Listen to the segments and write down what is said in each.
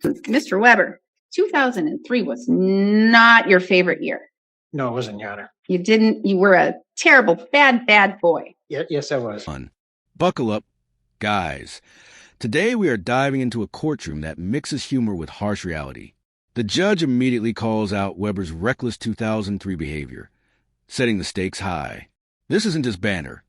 Mr. Weber, 2003 was not your favorite year. No, it wasn't, Your Honor. You were a terrible, bad boy. Yes, I was. Buckle up, guys. Today we are diving into a courtroom that mixes humor with harsh reality. The judge immediately calls out Weber's reckless 2003 behavior, setting the stakes high. This isn't just banter.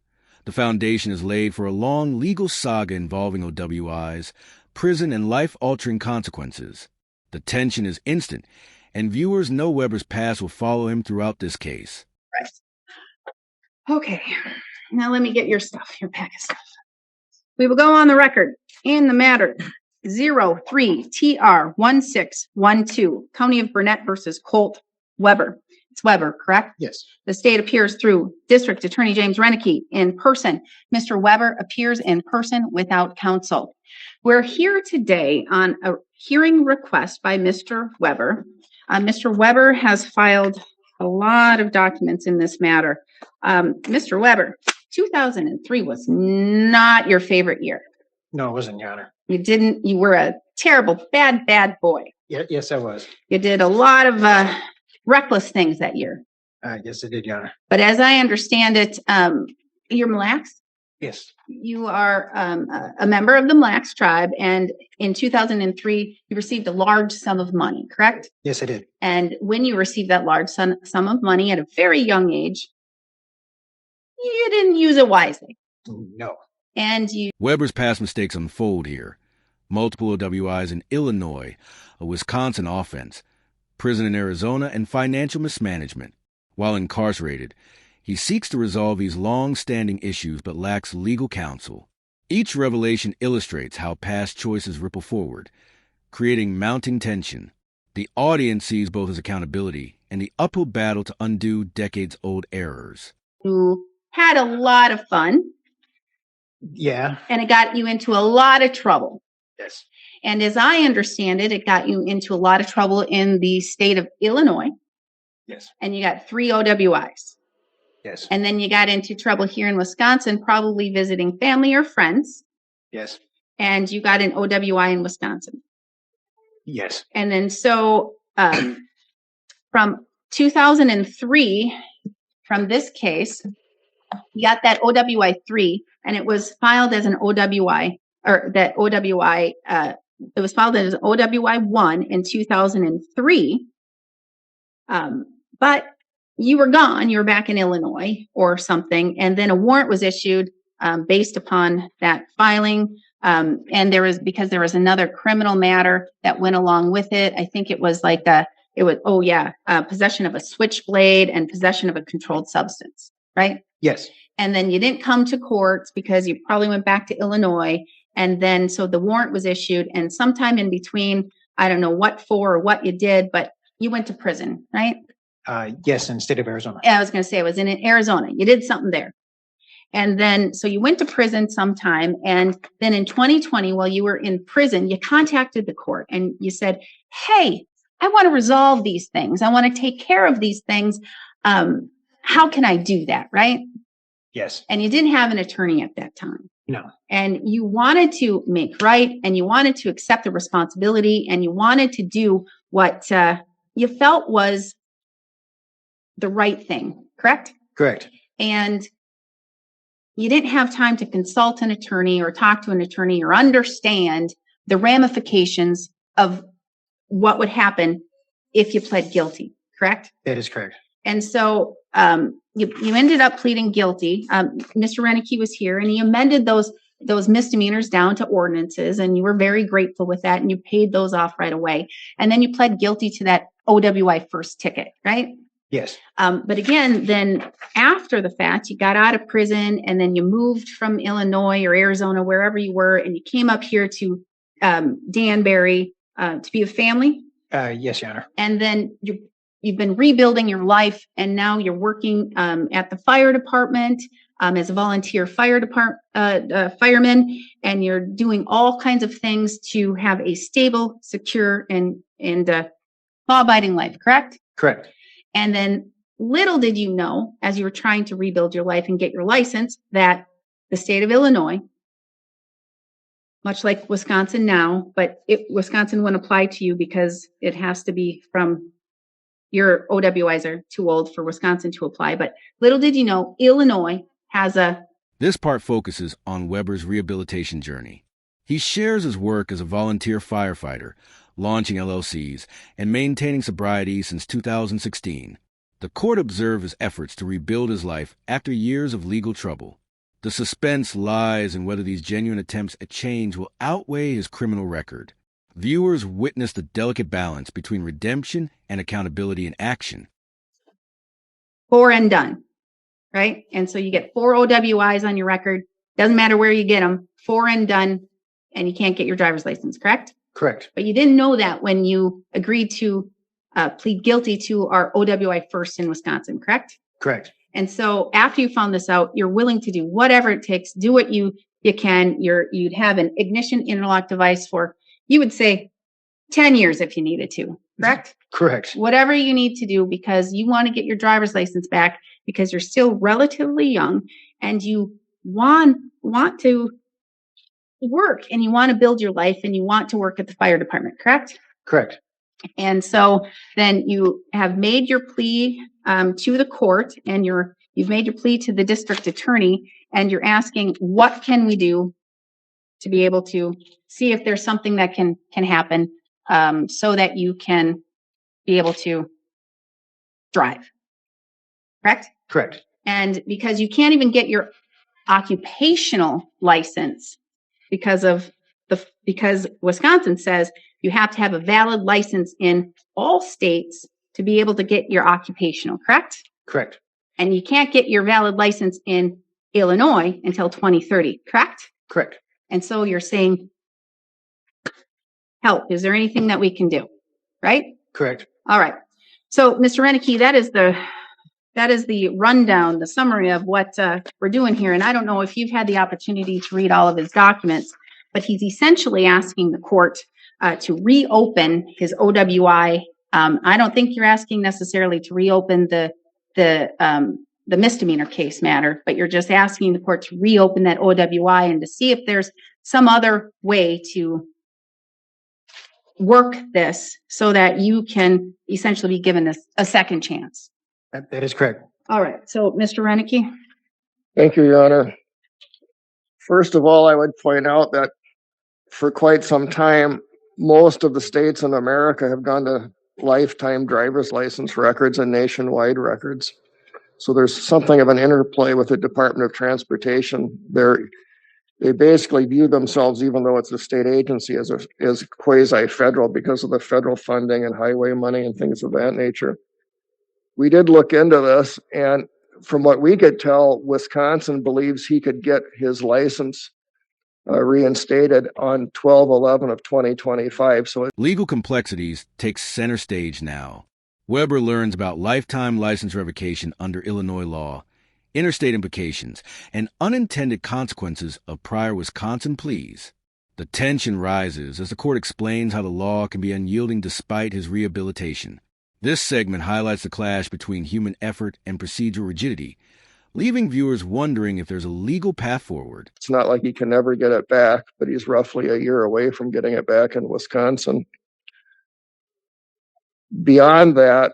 The foundation is laid for a long legal saga involving OWIs, prison, and life-altering consequences. The tension is instant, and viewers know Weber's past will follow him throughout this case. Right. Okay, now let me get your stuff, your pack of stuff. We will go on the record in the matter 03TR1612, County of Burnett versus Colt Weber. It's Weber, correct? Yes. The state appears through District Attorney James Renicky in person. Mr. Weber appears in person without counsel. We're here today on a hearing request by Mr. Weber. Mr. Weber has filed a lot of documents in this matter. Mr. Weber, 2003 was not your favorite year. No, it wasn't, Your Honor. You were a terrible, bad boy. Yes, I was. You did a lot of reckless things that year. Yes, I did, Your Honor. But as I understand it, you're Mille Lacs? Yes. You are a member of the Mille Lacs tribe, and in 2003, you received a large sum of money, correct? Yes, I did. And when you received that large sum of money at a very young age, you didn't use it wisely. No. And Weber's past mistakes unfold here. Multiple OWIs in Illinois, a Wisconsin offense, prison in Arizona, and financial mismanagement. While incarcerated, he seeks to resolve these long-standing issues but lacks legal counsel. Each revelation illustrates how past choices ripple forward, creating mounting tension. The audience sees both his accountability and the uphill battle to undo decades-old errors. You had a lot of fun. Yeah. And it got you into a lot of trouble. Yes. And as I understand it, it got you into a lot of trouble in the state of Illinois. Yes. And you got 3 OWIs. Yes. And then you got into trouble here in Wisconsin, probably visiting family or friends. Yes. And you got an OWI in Wisconsin. Yes. And then so from 2003, from this case, you got that OWI 3, and it was filed as an OWI, or that OWI, it was filed as OWI 1 in 2003. But you were gone, you were back in Illinois or something, and then a warrant was issued based upon that filing. And because there was another criminal matter that went along with it. I think it was like possession of a switchblade and possession of a controlled substance, right? Yes. And then you didn't come to court because you probably went back to Illinois. And then so the warrant was issued, and sometime in between, I don't know what for or what you did, but you went to prison, right? Yes, in the state of Arizona. Yeah, I was going to say it was in Arizona. You did something there. And then, so you went to prison sometime. And then in 2020, while you were in prison, you contacted the court and you said, hey, I want to resolve these things. I want to take care of these things. How can I do that? Right? Yes. And you didn't have an attorney at that time. No. And you wanted to make right, and you wanted to accept the responsibility, and you wanted to do what you felt was the right thing, correct? Correct. And you didn't have time to consult an attorney or talk to an attorney or understand the ramifications of what would happen if you pled guilty, correct? That is correct. And so you ended up pleading guilty. Mr. Renicky was here, and he amended those misdemeanors down to ordinances, and you were very grateful with that, and you paid those off right away. And then you pled guilty to that OWI first ticket, right? Yes. But again, then after the fact, you got out of prison, and then you moved from Illinois or Arizona, wherever you were, and you came up here to Danbury to be with family. Yes, Your Honor. And then you've been rebuilding your life, and now you're working at the fire department as a volunteer fireman, and you're doing all kinds of things to have a stable, secure, and law-abiding life, correct? Correct. And then little did you know, as you were trying to rebuild your life and get your license, that the state of Illinois much like Wisconsin now, but Wisconsin wouldn't apply to you because it has to be from your OWIs are too old for Wisconsin to apply. But little did you know, Illinois has a... This part focuses on Weber's rehabilitation journey. He shares his work as a volunteer firefighter, launching LLCs, and maintaining sobriety since 2016. The court observed his efforts to rebuild his life after years of legal trouble. The suspense lies in whether these genuine attempts at change will outweigh his criminal record. Viewers witness the delicate balance between redemption and accountability in action. 4 and done, right? And so you get 4 OWIs on your record. Doesn't matter where you get them, 4 and done, and you can't get your driver's license, correct? Correct. But you didn't know that when you agreed to plead guilty to our OWI first in Wisconsin, correct? Correct. And so after you found this out, you're willing to do whatever it takes, do what you can. You'd have an ignition interlock device for, you would say, 10 years if you needed to, correct? Correct. Whatever you need to do because you want to get your driver's license back because you're still relatively young and you want to work and you want to build your life and you want to work at the fire department, correct? Correct. And so then you have made your plea to the court and you've made your plea to the district attorney and you're asking, what can we do to be able to see if there's something that can happen so that you can be able to drive, correct? Correct. And because you can't even get your occupational license because Wisconsin says you have to have a valid license in all states to be able to get your occupational, correct? Correct. And you can't get your valid license in Illinois until 2030, correct? Correct. And so you're saying, help, is there anything that we can do, right? Correct. All right. So, Mr. Renicky, that is the rundown, the summary of what we're doing here. And I don't know if you've had the opportunity to read all of his documents, but he's essentially asking the court to reopen his OWI. I don't think you're asking necessarily to reopen the misdemeanor case matter, but you're just asking the court to reopen that OWI and to see if there's some other way to work this so that you can essentially be given a second chance. That is correct. All right. So, Mr. Renicky. Thank you, Your Honor. First of all, I would point out that for quite some time, most of the states in America have gone to lifetime driver's license records and nationwide records. So there's something of an interplay with the Department of Transportation. They basically view themselves, even though it's a state agency, as quasi-federal because of the federal funding and highway money and things of that nature. We did look into this, and from what we could tell, Wisconsin believes he could get his license reinstated on 12/11 of 2025. So legal complexities take center stage now. Weber learns about lifetime license revocation under Illinois law, interstate implications, and unintended consequences of prior Wisconsin pleas. The tension rises as the court explains how the law can be unyielding despite his rehabilitation. This segment highlights the clash between human effort and procedural rigidity, leaving viewers wondering if there's a legal path forward. It's not like he can never get it back, but he's roughly a year away from getting it back in Wisconsin. Beyond that,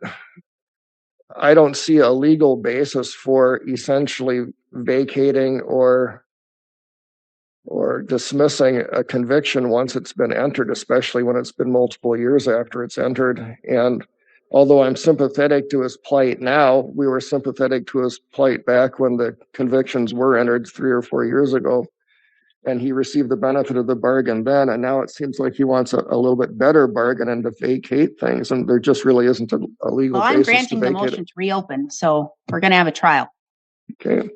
I don't see a legal basis for essentially vacating or dismissing a conviction once it's been entered, especially when it's been multiple years after it's entered. And although I'm sympathetic to his plight now, we were sympathetic to his plight back when the convictions were entered 3 or 4 years ago. And he received the benefit of the bargain then. And now it seems like he wants a little bit better bargain and to vacate things. And there just really isn't a legal Well, I'm basis granting to the vacate motion it. to reopen, so we're going to have a trial. Okay.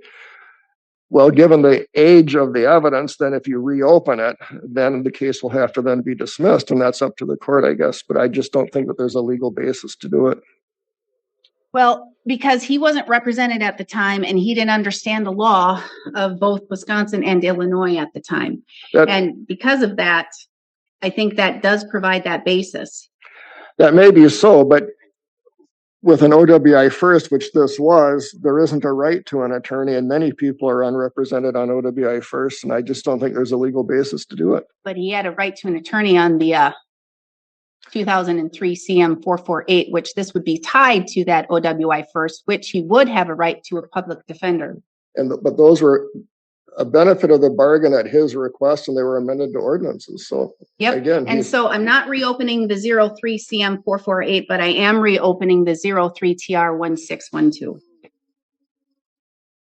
Well, given the age of the evidence, then if you reopen it, then the case will have to then be dismissed. And that's up to the court, I guess. But I just don't think that there's a legal basis to do it. Well, because he wasn't represented at the time and he didn't understand the law of both Wisconsin and Illinois at the time. And because of that, I think that does provide that basis. That may be so, but with an OWI first, which this was, there isn't a right to an attorney, and many people are unrepresented on OWI first, and I just don't think there's a legal basis to do it. But he had a right to an attorney on the 2003 CM 448, which this would be tied to that OWI first, which he would have a right to a public defender. But those were a benefit of the bargain at his request, and they were amended to ordinances. So Yep. again, And so I'm not reopening the 03 CM 448, but I am reopening the 03 TR 1612.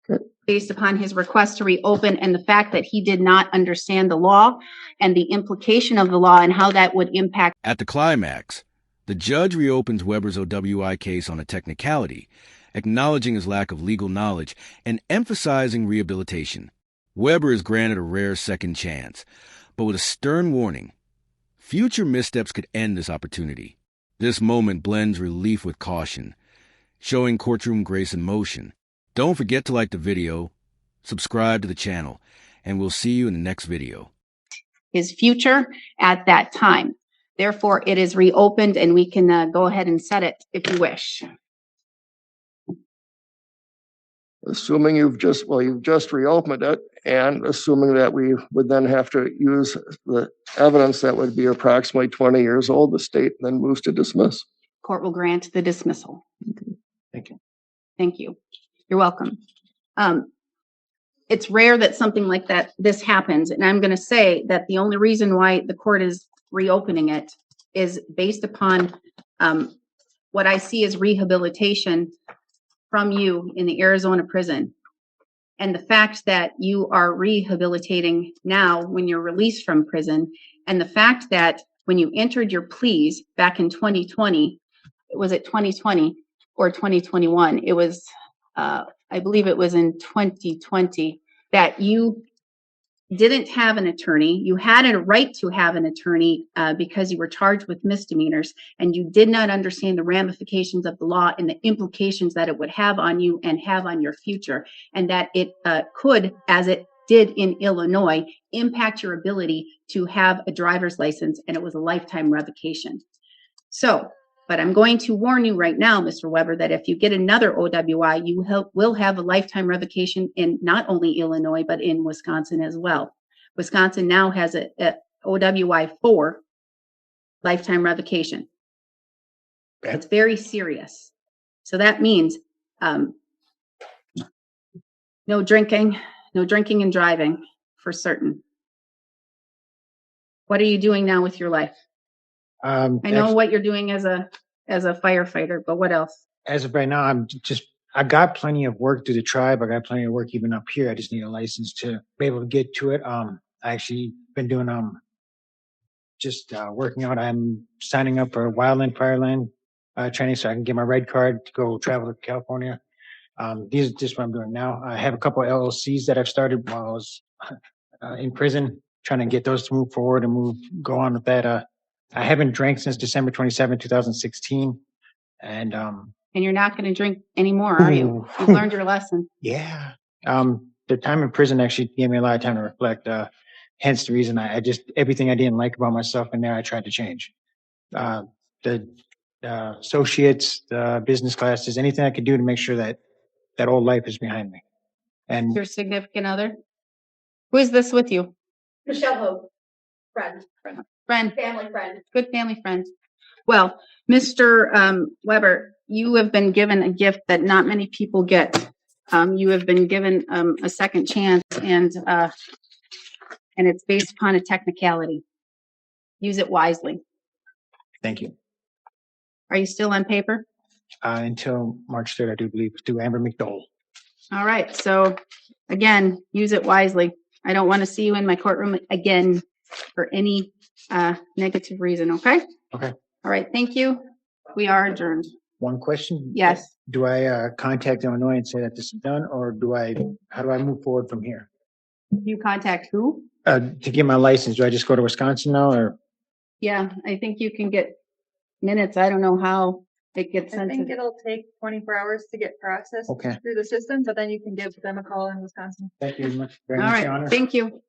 Okay. Based upon his request to reopen and the fact that he did not understand the law and the implication of the law and how that would impact. At the climax, the judge reopens Weber's OWI case on a technicality, acknowledging his lack of legal knowledge and emphasizing rehabilitation. Weber is granted a rare second chance, but with a stern warning. Future missteps could end this opportunity. This moment blends relief with caution, showing courtroom grace in motion. Don't forget to like the video, subscribe to the channel, and we'll see you in the next video. His future at that time. Therefore, it is reopened and we can go ahead and set it if you wish. assuming you've just reopened it, and assuming that we would then have to use the evidence that would be approximately 20 years old, the state then moves to dismiss. Court will grant the dismissal. Thank you. Thank you. You're welcome. It's rare that something like this happens, and I'm going to say that the only reason why the court is reopening it is based upon what I see as rehabilitation from you in the Arizona prison, and the fact that you are rehabilitating now when you're released from prison, and the fact that when you entered your pleas back in 2020, was it 2020 or 2021? It was, I believe it was in 2020, that you didn't have an attorney. You had a right to have an attorney because you were charged with misdemeanors, and you did not understand the ramifications of the law and the implications that it would have on you and have on your future, and that it could, as it did in Illinois, impact your ability to have a driver's license, and it was a lifetime revocation. So, but I'm going to warn you right now, Mr. Weber, that if you get another OWI, you will have a lifetime revocation in not only Illinois, but in Wisconsin as well. Wisconsin now has a OWI 4 lifetime revocation. Okay. It's very serious. So that means no drinking and driving for certain. What are you doing now with your life? I know what you're doing as a firefighter, but what else? As of right now, I got plenty of work through the tribe. I got plenty of work even up here. I just need a license to be able to get to it. I actually been doing working out. I'm signing up for wildland fireland training so I can get my red card to go travel to California. These are just what I'm doing now. I have a couple of LLCs that I've started while I was in prison, trying to get those to move forward and go on with that. I haven't drank since December 27, 2016. And you're not going to drink anymore, are you? You've learned your lesson. Yeah. The time in prison actually gave me a lot of time to reflect. Hence the reason I everything I didn't like about myself in there, I tried to change. The associates, the business classes, anything I could do to make sure that old life is behind me. And your significant other? Who is this with you? Michelle Hope, friend, family friend. Good family friend. Well, Mr. Weber, you have been given a gift that not many people get. You have been given a second chance, and it's based upon a technicality. Use it wisely. thank you. Are you still on paper? Until March 3rd, I do believe, through Amber McDowell. All right. So again, use it wisely. I don't want to see you in my courtroom again for any negative reason. Okay? Okay. All right. Thank you. We are adjourned. One question. Yes. Do I contact Illinois and say that this is done, or how do I move forward from here? You contact who? To get my license, do I just go to Wisconsin now, or? Yeah, I think you can get minutes. I don't know how it gets I sent. think it'll take 24 hours to get processed Okay. through the system, but then you can give them a call in Wisconsin. Thank you very All much, right. Your Honor. Thank you.